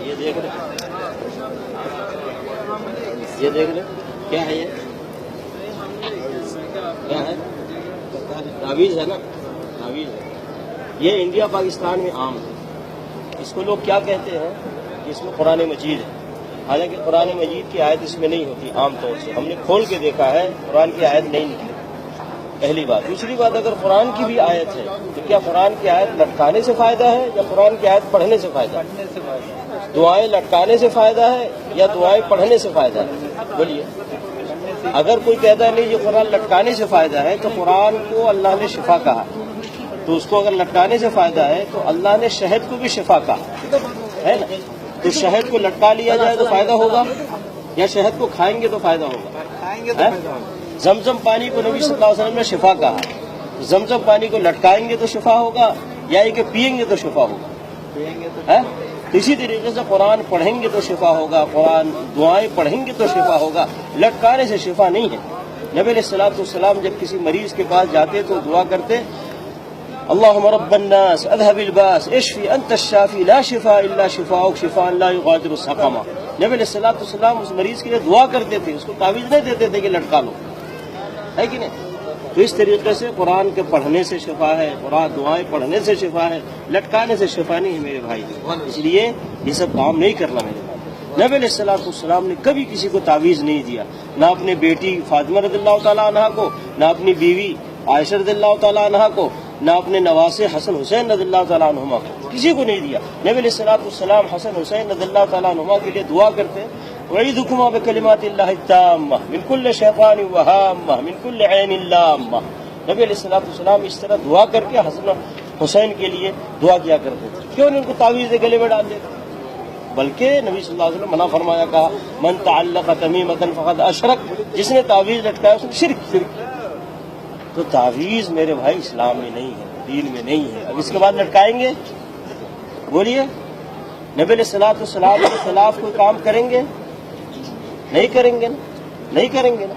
یہ دیکھ لیں، یہ دیکھ لیں کیا ہے، یہ کیا ہے؟ تعویذ ہے نا، تعویذ ہے یہ انڈیا پاکستان میں عام ہے۔ اس کو لوگ کیا کہتے ہیں کہ اس میں قرآن مجید ہے، حالانکہ قرآن مجید کی آیت اس میں نہیں ہوتی عام طور سے، ہم نے کھول کے دیکھا ہے قرآن کی آیت نہیں نکلی، پہلی بات۔ دوسری بات، اگر قرآن کی بھی آیت ہے تو کیا قرآن کی آیت لٹکانے سے فائدہ ہے یا قرآن کی آیت پڑھنے سے فائدہ ہے؟ دعائیں لٹکانے سے فائدہ ہے یا دعائیں پڑھنے سے فائدہ ہے؟ بولیے۔ اگر کوئی کہتا ہے نہیں یہ قرآن لٹکانے سے فائدہ ہے تو قرآن کو اللہ نے شفا کہا، تو اس کو اگر لٹکانے سے فائدہ ہے تو اللہ نے شہد کو بھی شفا کہا ہے نا، تو شہد کو لٹکا لیا جائے تو فائدہ ہوگا یا شہد کو کھائیں گے تو فائدہ ہوگا؟ زمزم پانی کو نبی صلی اللہ علیہ وسلم نے شفا کہا، زمزم پانی کو لٹکائیں گے تو شفا ہوگا یا یہ کہ پئیں گے تو شفا ہوگا؟ اسی طریقے سے قرآن پڑھیں گے تو شفا ہوگا، قرآن دعائیں پڑھیں گے تو شفا ہوگا، لٹکانے سے شفا نہیں ہے۔ نبی علیہ الصلوۃ والسلام جب کسی مریض کے پاس جاتے تو دعا کرتے، اللہم رب الناس اذهب الباس اشفی انت الشافی لا شفاء الا شفاؤک شفاء لا یغادر سقما۔ نبی علیہ الصلوۃ والسلام اس مریض کے لیے دعا کرتے تھے، اس کو تعویذ نہیں دیتے تھے کہ لٹکا لو، ہے کہ نہیں؟ تو اس طریقے سے قرآن کے پڑھنے سے شفا ہے، قرآن دعائیں پڑھنے سے شفا ہے، لٹکانے سے شفا نہیں ہے میرے بھائی۔ اس لیے یہ سب کام نہیں کرنا میرے بھائی۔ نبی علیہ الصلوۃ والسلام نے کبھی کسی کو تعویذ نہیں دیا، نہ اپنے بیٹی فاطمہ رضی اللہ تعالیٰ عنہ کو، نہ اپنی بیوی عائشہ رضی اللہ تعالیٰ عنہ کو، نہ اپنے نواسے حسن حسین رضی اللہ تعالیٰ عنہما کو، کسی کو نہیں دیا۔ نبی علیہ الصلوۃ والسلام حسن حسین رضی اللہ تعالیٰ عنہما کے لیے دعا کرتے، وَعِيدُكُمَا بِكَلِمَاتِ اللَّهِ التَّامَّةِ مِنْ كُلِّ شَيْطَانٍ وَهَامَّةٍ مِنْ كُلِّ عَيْنٍ لَامَّةٍ۔ نبی علیہ الصلوۃ والسلام اس طرح دعا کر کے حسن حسین کے لیے دعا کیا کرتے تھے، کیوں نہیں ان کو تعویذ گلے میں ڈال دیتے؟ بلکہ نبی صلی اللہ علیہ وسلم منع فرمایا، کہا من تعلق تمیمۃ فقد اشرک، جس نے تعویذ لٹکایا اس نے شرک۔ تو تعویذ میرے بھائی اسلام میں نہیں ہے، دین میں نہیں ہے۔ اب اس کے بعد لٹکائیں گے، بولیے، نبی علیہ الصلوۃ والسلام کے خلاف کوئی کام کریں گے؟ نہیں کریں گے نا، نہیں کریں گے نا،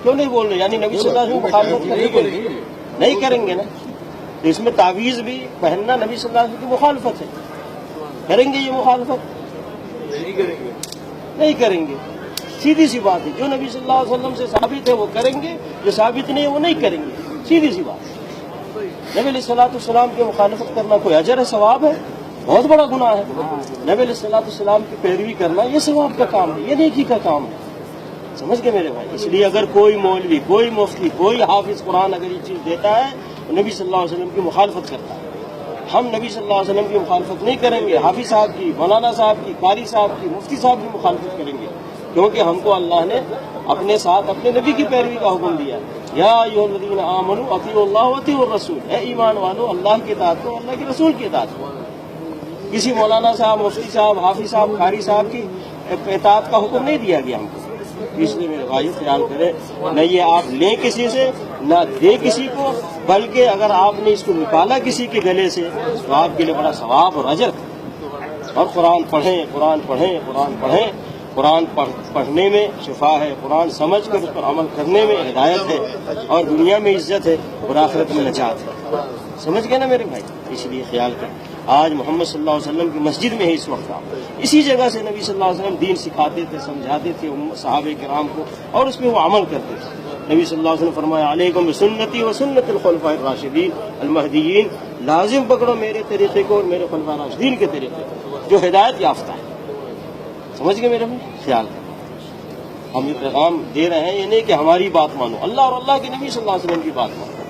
کیوں نہیں بول رہے؟ یعنی نبی صلی اللہ علیہ وسلم مخالفت کریں گے، نہیں کریں گے نا، تو اس میں تعویذ بھی پہننا نبی صلی اللہ علیہ وسلم کی مخالفت ہے، کریں گے یہ مخالفت؟ نہیں کریں گے، سیدھی سی بات ہے، جو نبی صلی اللہ علیہ وسلم سے ثابت ہے وہ کریں گے، جو ثابت نہیں ہے وہ نہیں کریں گے، سیدھی سی بات۔ نبی علیہ الصلوۃ والسلام کی مخالفت کرنا کوئی اجر ہے، ثواب ہے؟ بہت بڑا گناہ ہے۔ نبی علیہ الصلوۃ والسلام کی پیروی کرنا یہ ثواب کا کام ہے، یہ نیکی کا کام ہے، سمجھ گئے میرے بھائی؟ اس لیے اگر کوئی مولوی، کوئی مفتی، کوئی حافظ قرآن اگر یہ چیز دیتا ہے تو نبی صلی اللہ علیہ وسلم کی مخالفت کرتا ہے۔ ہم نبی صلی اللہ علیہ وسلم کی مخالفت نہیں کریں گے، حافظ صاحب کی، مولانا صاحب کی، قاری صاحب کی، مفتی صاحب کی مخالفت کریں گے، کیونکہ ہم کو اللہ نے اپنے ساتھ اپنے نبی کی پیروی کا حکم دیا، یا ایھا الذین آمنوا اطیعوا اللہ واطیعوا الرسول، اے ایمان والو اللہ کی اطاعت کرو، اللہ کے رسول کی اطاعت کرو۔ کسی مولانا صاحب، مفتی صاحب، حافظ صاحب، قاری صاحب کی اطاعت کا حکم نہیں دیا گیا ہم کو۔ اس لیے میرے بھائی خیال کریں، نہ یہ آپ لیں کسی سے نہ دیں کسی کو، بلکہ اگر آپ نے اس کو نکالا کسی کے گلے سے تو آپ کے لیے بڑا ثواب اور اجر۔ اور قرآن پڑھیں، قرآن پڑھیں، قرآن پڑھیں، قرآن پڑھنے میں شفا ہے، قرآن سمجھ کر اس پر عمل کرنے میں ہدایت ہے، اور دنیا میں عزت ہے اور آخرت میں نجات ہے، سمجھ گئے نا میرے بھائی؟ اس لیے خیال کریں، آج محمد صلی اللہ علیہ وسلم کی مسجد میں ہے اس وقت، آپ اسی جگہ سے نبی صلی اللہ علیہ وسلم دین سکھاتے تھے، سمجھاتے تھے صحابہ کرام کو، اور اس پہ وہ عمل کرتے تھے۔ نبی صلی اللہ علیہ وسلم فرمایا، علیکم بسنتی و سنت الخلفاء الراشدین المہدیین، لازم پکڑو میرے طریقے کو اور میرے خلفاء راشدین کے طریقے کو جو ہدایت یافتہ ہے، سمجھ گئے میرے بھائی؟ خیال کریں، ہم یہ پیغام دے رہے ہیں، یہ نہیں کہ ہماری بات مانو، اللہ اور اللہ کے نبی صلی اللہ علیہ وسلم کی بات مانو۔